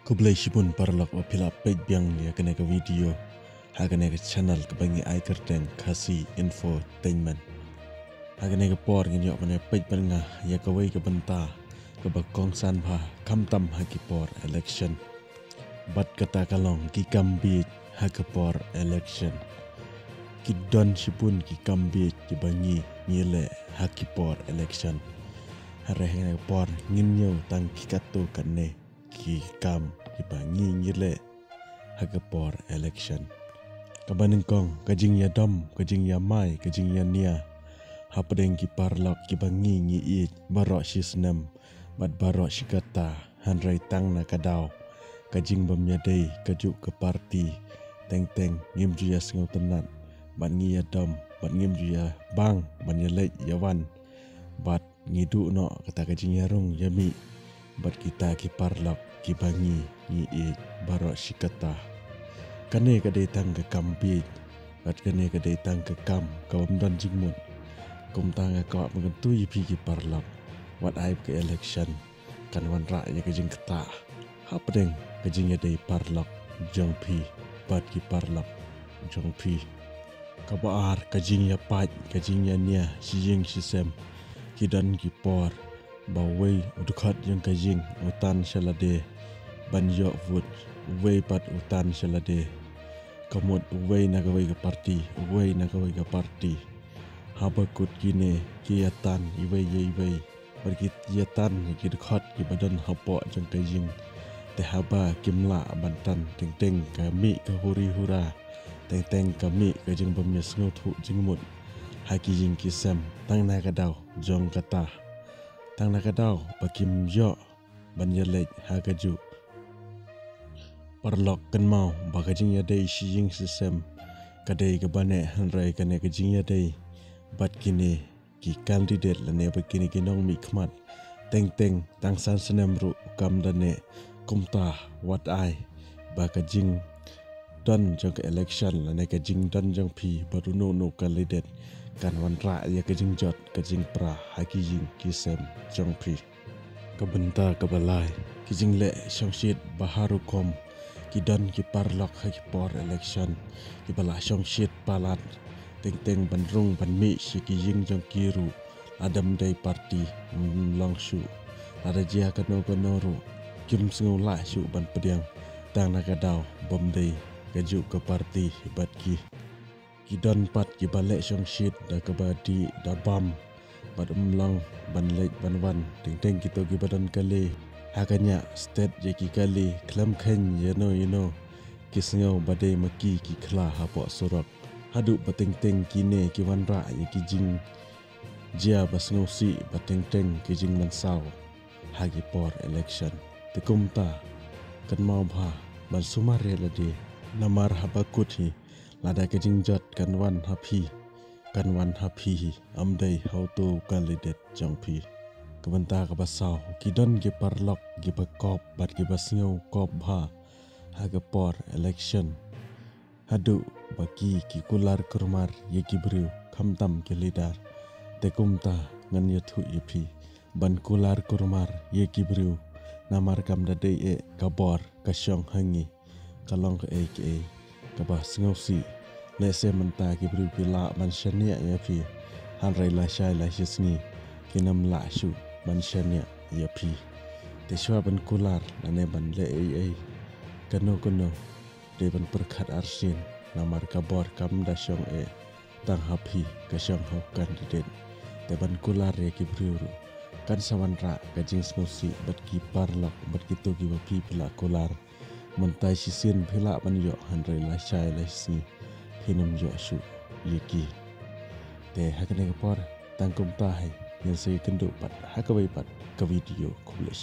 Kublai shibun parlok o pila page biang ya kena ke video hagane ke channel ke bangi aiker dan kasih infotainment hagane ke por ngin yok mana page banga ya ke wei ke benta ke bakong san pha kamtam hagi por election bat kata kalong ki kambi hagi por election ki don shibun ki kambi ki bangi ngile hagi por election hare hagane por ngin yo tang ki katu kane ki kam ki bangi ngile hagapor election kabaning kong kajing ya dom kajing ya mai kajing ya nia hapadeng ki parlok ki bangi ngi i barok sisnem bat barok shikata hanrai tang na kadau kajing bamya dei kajuk ke parti teng teng ngim ju ya sngau tenat bat ngi ya dom bat ngim ju ya bang ban ya lek ya wan bat ngidu no kata kajing ya rung ya mi bat kita ki parlok ki bangi ni e barok shikata kane ka datang ke kampi bat kane ka datang ke kam kawam don jingmut kum tanga ka mengentu yipi ki parlok wat aib ke election kan wan ra ya ke jing kata hapdeng ke jing ya dei parlok jong pi bat ki parlok jong pi ka baar ka jing ya pat ka jing ya nia si jing si sem ki dan ki por bawai udukhat yang kajing utan shalade banjo vut wei pat utan shalade kamut wei nagawai ke parti wei nagawai ke parti habakut kine kiatan iwei iwei pergi kiatan ki dukhat ki badan hapo jang kajing te haba kimla bantan teng teng kami ke huri hura teng teng kami kajing bamya sngo thu jingmut haki jing kisam tang na kadau jong kata tang nakadau bakim yo banyalek hagaju parlok kan mau bagajing ya dei shijing sistem kadai ke bane hanrai kane kajing ya dei bat kini ki candidate lane bakini kinong mi khmat teng teng tang san senem ru kam dane kumta wat ai bagajing don jong election lane kajing don jong pi baruno no candidate kan wan ra ya kajing jot kajing pra haki jing kisem jong pi kabenta kabalai kijing le shongshit baharu kom kidan ki parlok haki por election ki bala shongshit palat teng teng bandrung banmi shi kijing jong kiru adam dai parti longshu ada jia kano kanoru kim sngu la shu ban pediang tang nakadau bom dai kaju ke parti bat ki Kidon pat ki balek syong shit da kabadi da bam bad umlang ban lek ban wan teng teng kita ki badan kali hakanya state je ki kali klam khen you know kisngau badai maki ki khla hapo surak hadu bateng teng kine ki wan ra ye ki jing jia basngau si bateng teng ki jing mansau hagi por election tekumta kan mau bha ban sumare lade namar habakut hi lada kajing jot kan wan happy amdai how to candidate jong pi kabanta ka basau kidon ge parlok ge bakop bat ge basngau kop bha haga por election hadu baki ki kular kurmar ye ki bru khamtam ke leader tekumta ngan ye thu yipi ban kular kurmar ye ki bru namar kam da dei e kabor ka syong hangi kalong ke aka kabah sngausi lese menta ki bru pila man shania ya pi hanrai la shai la shisni kinam la shu man shania ya pi te shwa ban kular lane ban le ai kano de ban perkhat arsin namar kabor kam da shong e tang happy ka shong ho candidate te ban kular ya ki bru kan sawan ra ka jing sngausi bat ki parlok bat ki to ki pi pila kular mentai sisin pila ban yo hanrai la shai la shisni hinam jo shu yeki te hakane por tangkum tai yang saya kenduk pat hakabai pat ke video kublai